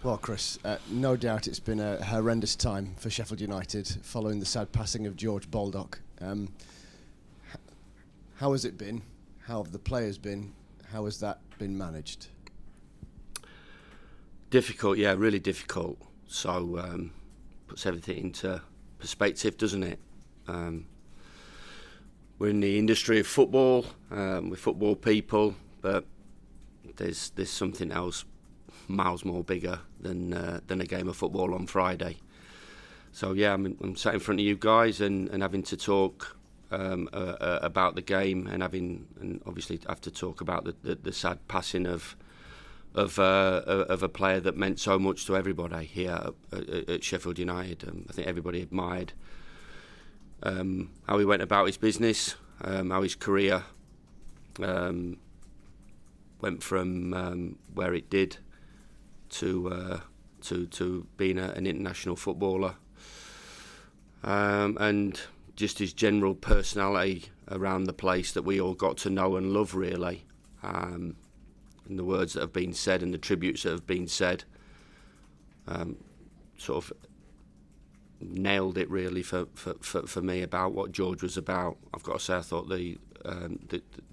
Well, Chris, no doubt it's been a horrendous time for Sheffield United following the sad passing of George Baldock. How has it been? How have the players been? How has that been managed? Difficult, yeah, really difficult. So puts everything into perspective, doesn't it? We're in the industry of football, we're football people, but there's something else miles more bigger than a game of football on Friday. So yeah, I'm sat in front of you guys and having to talk about the game and obviously have to talk about the sad passing of a player that meant so much to everybody here at Sheffield United. I think everybody admired how he went about his business, how his career went from where it did to being an international footballer, and just his general personality around the place that we all got to know and love, really. And the words that have been said and the tributes that have been said sort of nailed it, really, for me about what George was about. I've got to say, I thought the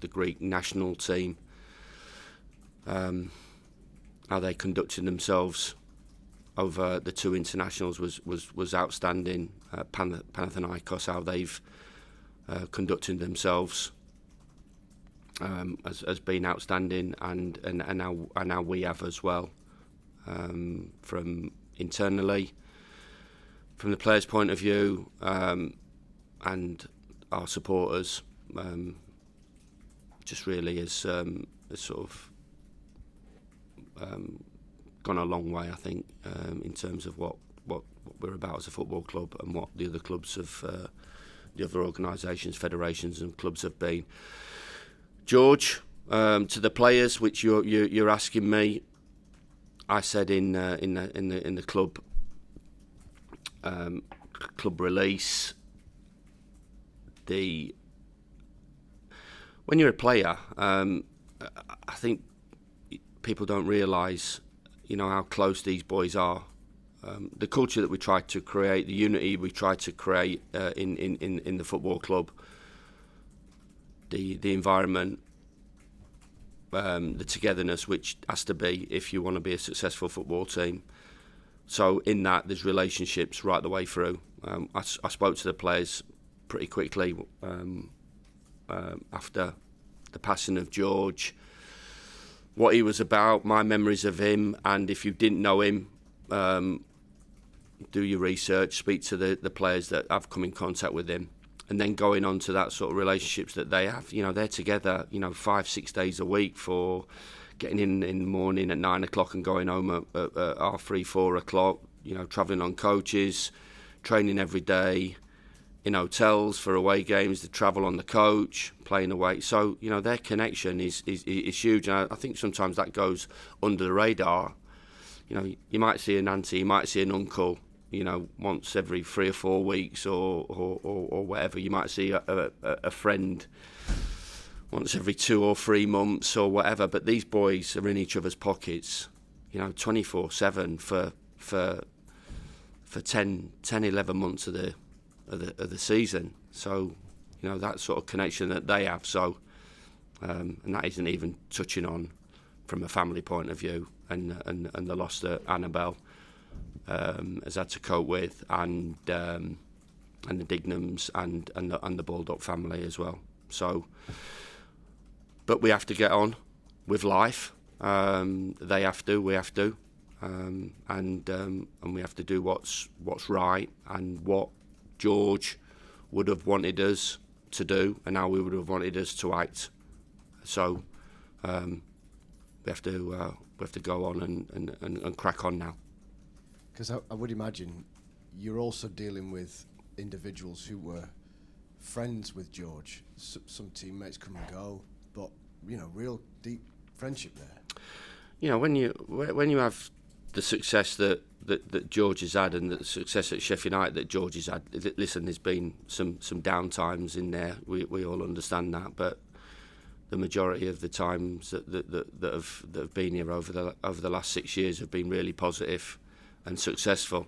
Greek national team, how they conducted themselves over the two internationals was outstanding. Panathinaikos, how they've conducted themselves has been outstanding, and how we have as well, from internally, from the players' point of view, and our supporters, just really has sort of gone a long way, I think, in terms of what we're about as a football club and what the other clubs have, the other organisations, federations and clubs have been. George, to the players, which you're asking me, I said in the club release, when you're a player, I think people don't realise, how close these boys are. The culture that we try to create, the unity we try to create in the football club, the environment, the togetherness, which has to be if you want to be a successful football team. So in that, there's relationships right the way through. I spoke to the players pretty quickly after the passing of George, what he was about, my memories of him, and if you didn't know him, do your research, speak to the players that have come in contact with him, and then going on to that sort of relationships that they have. They're together, 5-6 days a week, for getting in the morning at 9 o'clock and going home at 3-4 o'clock, travelling on coaches, training every day, in hotels for away games, to travel on the coach, playing away. So, their connection is huge. And I think sometimes that goes under the radar. You might see an auntie, you might see an uncle, once every 3 or 4 weeks or whatever. You might see a friend once every 2 or 3 months or whatever. But these boys are in each other's pockets, 24/7 for 10, 11 months of the season. So, that sort of connection that they have. So, and that isn't even touching on from a family point of view, and the loss that Annabelle has had to cope with, and the Dignams and the Baldock family as well. So, but we have to get on with life. They have to, we have to, and we have to do what's right, and what George would have wanted us to do, and how we would have wanted us to act. So we have to go on and crack on now. Because I would imagine you're also dealing with individuals who were friends with George. Some teammates come and go, but real deep friendship there. When you have the success that George has had, and the success at Sheffield United that George has had, listen, there's been some down times in there. We all understand that, but the majority of the times that have been here over the last 6 years have been really positive and successful.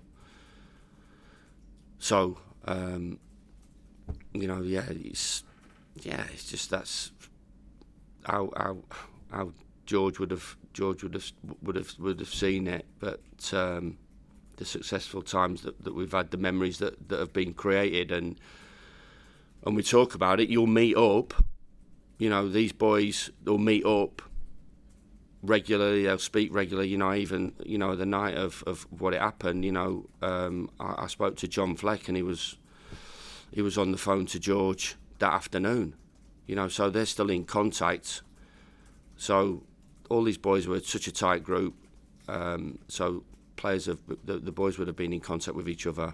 So it's just that's how George would have seen it. But the successful times that we've had, the memories that have been created, and we talk about it. You'll meet up. These boys, they'll meet up regularly, they'll speak regularly, even, the night of what it happened, I spoke to John Fleck, and he was on the phone to George that afternoon, so they're still in contact. So all these boys were such a tight group, so the boys would have been in contact with each other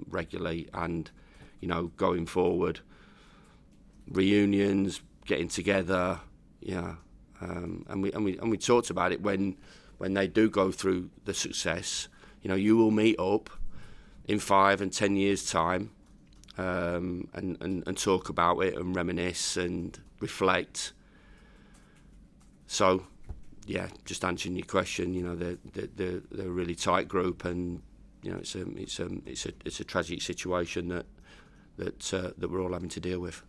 regularly, and, going forward, reunions, getting together, and we talked about it when they do go through the success. You will meet up in 5 and 10 years' time, and talk about it and reminisce and reflect. So, just answering your question, they're a really tight group, and it's a tragic situation that we're all having to deal with.